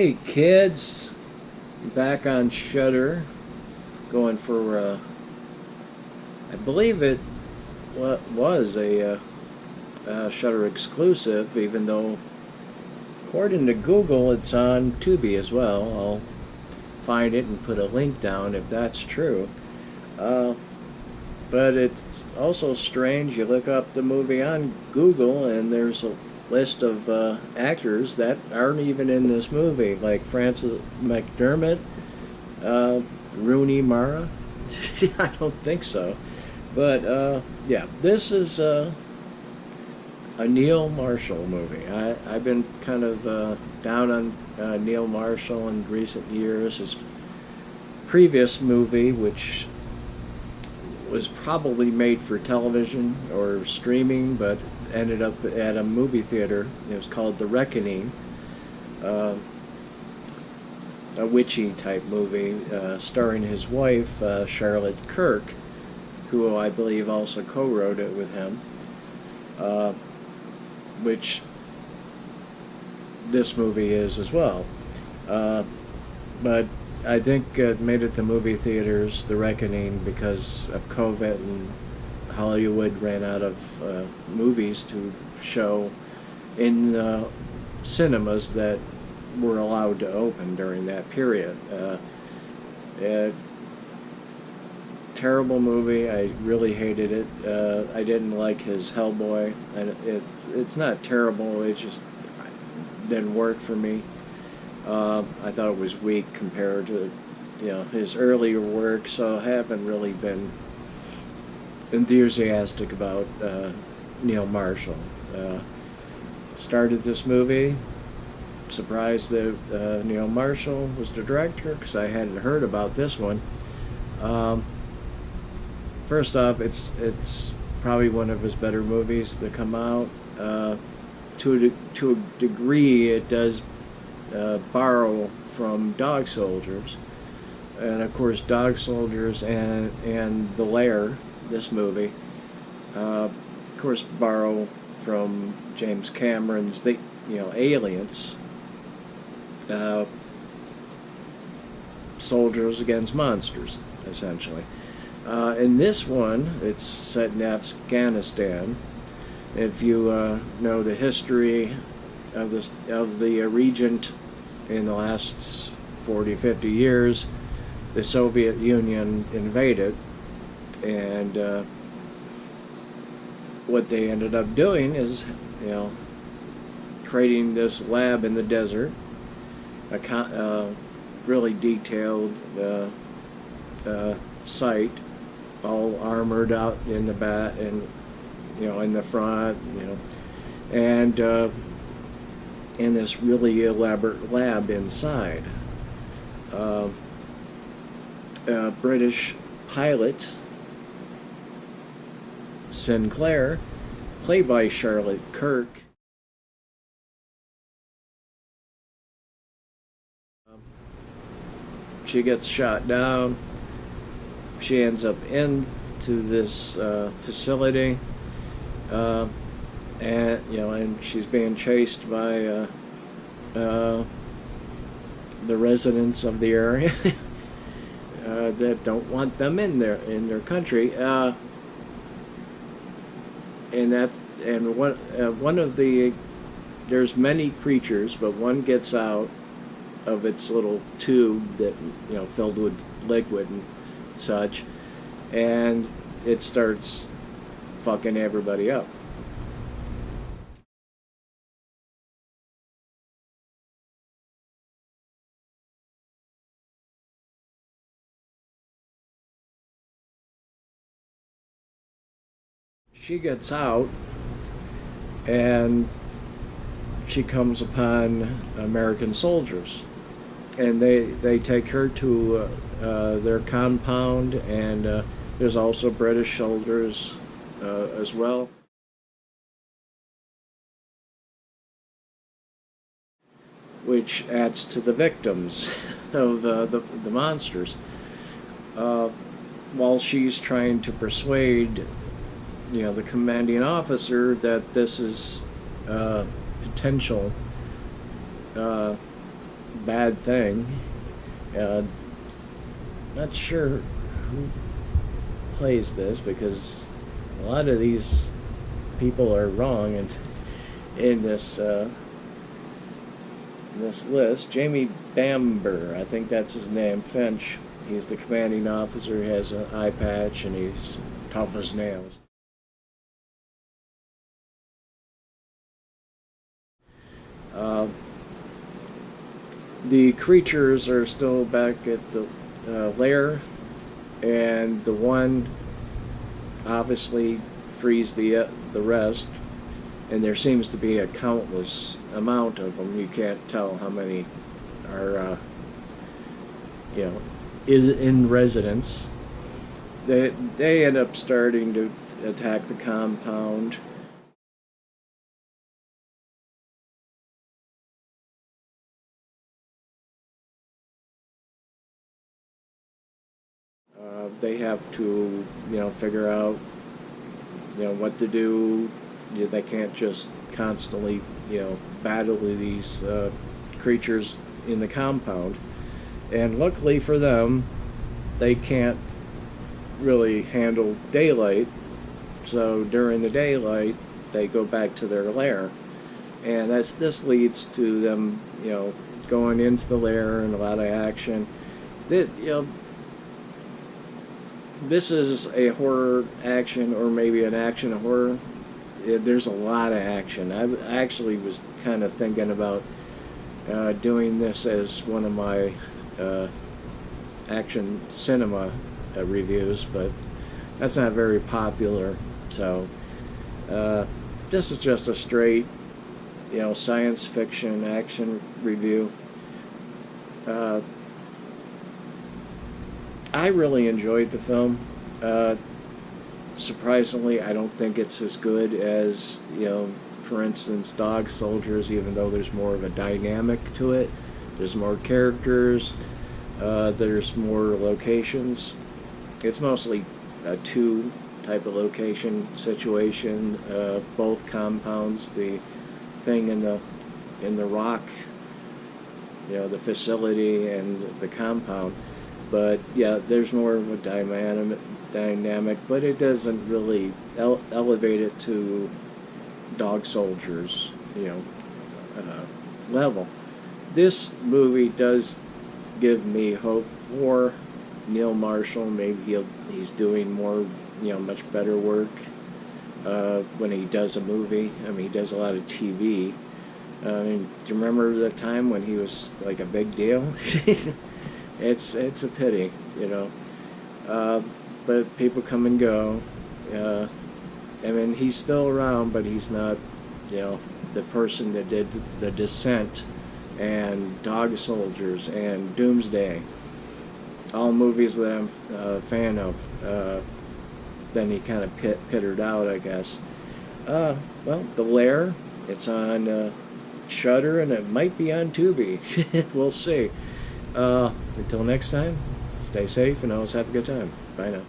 Hey kids, back on Shudder, going for I believe it was a Shudder exclusive, even though according to Google it's on Tubi as well. I'll find it and put a link down if that's true. Uh, but it's also strange. You look up the movie on Google and there's a list of actors that aren't even in this movie, like Frances McDermott, uh, Rooney Mara. I don't think so. But yeah, this is a Neil Marshall movie. I've been kind of down on Neil Marshall in recent years. His previous movie, which was probably made for television or streaming, but ended up at a movie theater. It was called The Reckoning, uh, a witchy type movie starring his wife, Charlotte Kirk, who I believe also co-wrote it with him, uh, which this movie is as well. But I think it made it to movie theaters, The Reckoning, because of COVID, and Hollywood ran out of movies to show in cinemas that were allowed to open during that period. Terrible movie. I really hated it. I didn't like his Hellboy. It's not terrible. It just didn't work for me. I thought it was weak compared to his earlier work. So I haven't really been enthusiastic about Neil Marshall. Started this movie. Surprised that Neil Marshall was the director, because I hadn't heard about this one. First off, it's probably one of his better movies to come out. To a degree, it does borrow from Dog Soldiers, and of course, Dog Soldiers and the Lair, this movie, of course, borrow from James Cameron's Aliens. Soldiers against monsters, essentially. In this one, it's set in Afghanistan. If you know the history of the region in the last 40, 50 years, the Soviet Union invaded, and what they ended up doing is, creating this lab in the desert, a really detailed site, all armored out in the back and in the front, and in this really elaborate lab inside. A British pilot, Sinclair, played by Charlotte Kirk, she gets shot down. She ends up into this facility, and she's being chased by the residents of the area that don't want them in their country. One of the there's many creatures, but one gets out of its little tube that filled with liquid and such, and it starts fucking everybody up. She gets out, and she comes upon American soldiers, and they take her to their compound, and there's also British soldiers as well, which adds to the victims of the monsters. While she's trying to persuade the commanding officer that this is potential bad thing. Not sure who plays this, because a lot of these people are wrong in this this list. Jamie Bamber, I think that's his name, Finch. He's the commanding officer. He has an eye patch, and he's tough as nails. The creatures are still back at the lair, and the one obviously frees the rest, and there seems to be a countless amount of them. You can't tell how many are is in residence. They end up starting to attack the compound. They have to, figure out, what to do. They can't just constantly, battle these creatures in the compound. And luckily for them, they can't really handle daylight. So during the daylight, they go back to their lair. And this leads to them, going into the lair and a lot of action. This is a horror action, or maybe an action horror. There's a lot of action. I actually was kind of thinking about doing this as one of my action cinema reviews, but that's not very popular. So this is just a straight, science fiction action review. I really enjoyed the film. Surprisingly, I don't think it's as good as, for instance, Dog Soldiers, even though there's more of a dynamic to it. There's more characters. There's more locations. It's mostly a two type of location situation. Both compounds, the thing in the rock, the facility, and the compound. But yeah, there's more of a dynamic, but it doesn't really elevate it to Dog Soldiers, level. This movie does give me hope for Neil Marshall. Maybe he's doing more, much better work when he does a movie. I mean, he does a lot of TV. Do you remember the time when he was like a big deal? It's a pity, but people come and go. I mean, he's still around, but he's not, the person that did The Descent and Dog Soldiers and Doomsday, all movies that I'm a fan of. Then he kind of pittered out, I guess. Well, The Lair, it's on Shudder, and it might be on Tubi. We'll see. Until next time, stay safe and always have a good time. Bye now.